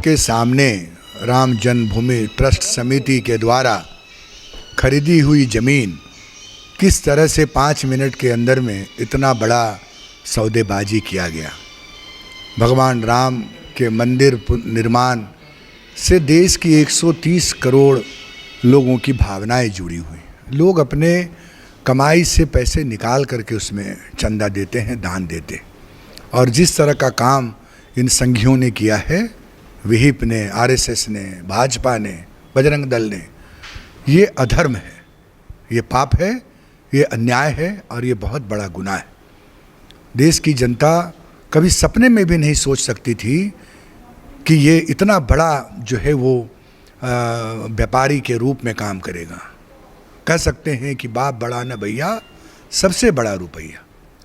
आपके सामने राम जन्मभूमि ट्रस्ट समिति के द्वारा खरीदी हुई ज़मीन किस तरह से 5 मिनट के अंदर में इतना बड़ा सौदेबाजी किया गया। भगवान राम के मंदिर निर्माण से देश की 130 करोड़ लोगों की भावनाएं जुड़ी हुई। लोग अपने कमाई से पैसे निकाल करके उसमें चंदा देते हैं, दान देते। और जिस तरह का काम इन संघियों ने किया है, विहिप ने, आरएसएस ने, भाजपा ने, बजरंग दल ने, ये अधर्म है, ये पाप है, ये अन्याय है और ये बहुत बड़ा गुनाह है। देश की जनता कभी सपने में भी नहीं सोच सकती थी कि ये इतना बड़ा जो है वो व्यापारी के रूप में काम करेगा। कह सकते हैं कि बाप बड़ा न भैया, सबसे बड़ा रुपया।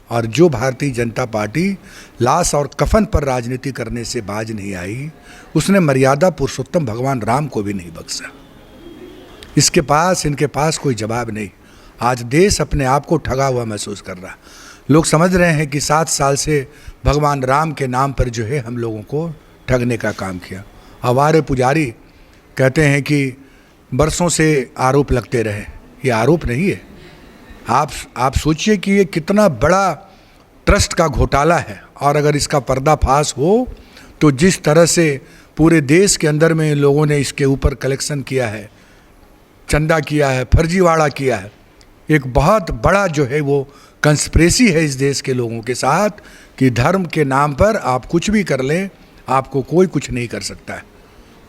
और जो भारतीय जनता पार्टी लाश और कफन पर राजनीति करने से बाज नहीं आई, उसने मर्यादा पुरुषोत्तम भगवान राम को भी नहीं बख्शा। इनके पास कोई जवाब नहीं। आज देश अपने आप को ठगा हुआ महसूस कर रहा। लोग समझ रहे हैं कि 7 साल से भगवान राम के नाम पर जो है हम लोगों को ठगने का काम किया। आवारे पुजारी कहते हैं कि बरसों से आरोप लगते रहे। ये आरोप नहीं है। आप सोचिए कि ये कितना बड़ा ट्रस्ट का घोटाला है, और अगर इसका पर्दाफाश हो तो जिस तरह से पूरे देश के अंदर में लोगों ने इसके ऊपर कलेक्शन किया है, चंदा किया है, फर्जीवाड़ा किया है, एक बहुत बड़ा जो है वो कंस्पिरेसी है इस देश के लोगों के साथ कि धर्म के नाम पर आप कुछ भी कर लें, आपको कोई कुछ नहीं कर सकता है।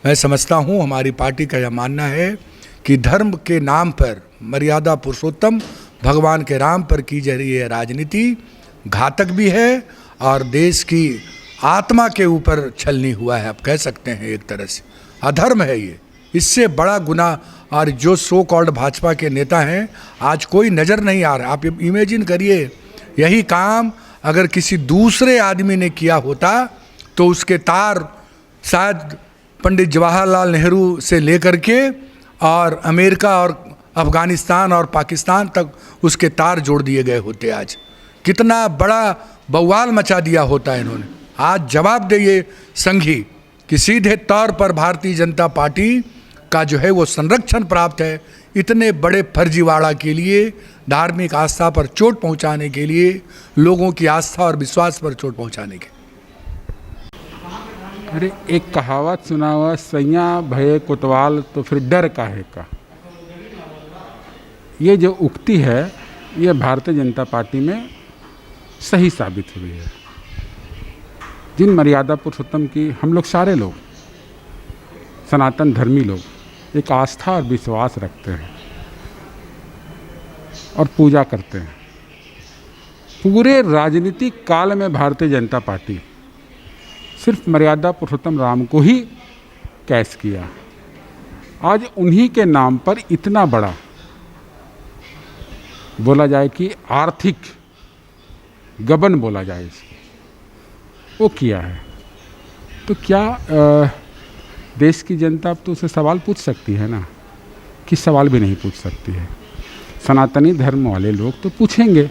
मैं समझता हूँ, हमारी पार्टी का यह मानना है कि धर्म के नाम पर, मर्यादा पुरुषोत्तम भगवान के राम पर की जा रही है राजनीति घातक भी है और देश की आत्मा के ऊपर छलनी हुआ है। आप कह सकते हैं एक तरह से अधर्म है ये। इससे बड़ा गुनाह, और जो सो कॉल्ड भाजपा के नेता हैं आज कोई नज़र नहीं आ रहा। आप इमेजिन करिए, यही काम अगर किसी दूसरे आदमी ने किया होता तो उसके तार शायद पंडित जवाहरलाल नेहरू से लेकर के और अमेरिका और अफ़गानिस्तान और पाकिस्तान तक उसके तार जोड़ दिए गए होते। आज कितना बड़ा बवाल मचा दिया होता है इन्होंने। आज जवाब दे ये संघी कि सीधे तौर पर भारतीय जनता पार्टी का जो है वो संरक्षण प्राप्त है इतने बड़े फर्जीवाड़ा के लिए, धार्मिक आस्था पर चोट पहुंचाने के लिए, लोगों की आस्था और विश्वास पर चोट पहुंचाने के। अरे एक कहावत सुना हुआ, सैया भये कोतवाल तो फिर डर काहे का। ये जो उक्ति है ये भारतीय जनता पार्टी में सही साबित हुई है। जिन मर्यादा पुरुषोत्तम की हम लोग सारे लोग, सनातन धर्मी लोग, एक आस्था और विश्वास रखते हैं और पूजा करते हैं, पूरे राजनीतिक काल में भारतीय जनता पार्टी सिर्फ मर्यादा पुरुषोत्तम राम को ही कैश किया। आज उन्हीं के नाम पर इतना बड़ा बोला जाए कि आर्थिक गबन बोला जाए इसको, वो किया है। तो क्या देश की जनता अब तो उसे सवाल पूछ सकती है ना? कि सवाल भी नहीं पूछ सकती है। सनातनी धर्म वाले लोग तो पूछेंगे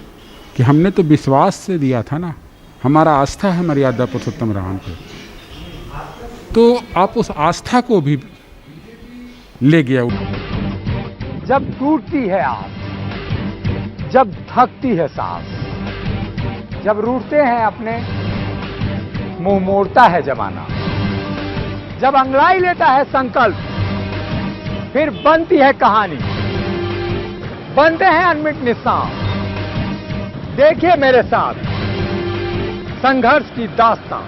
कि हमने तो विश्वास से दिया था ना, हमारा आस्था है मर्यादा पुरुषोत्तम राम पे। तो आप उस आस्था को भी ले गया। जब टूटती है आस, जब थकती है सांस, जब रूठते हैं अपने, मुंह मोड़ता है जमाना, जब अंगड़ाई लेता है संकल्प, फिर बनती है कहानी, बनते हैं अनमिट निशान। देखिए मेरे साथ संघर्ष की दास्तान।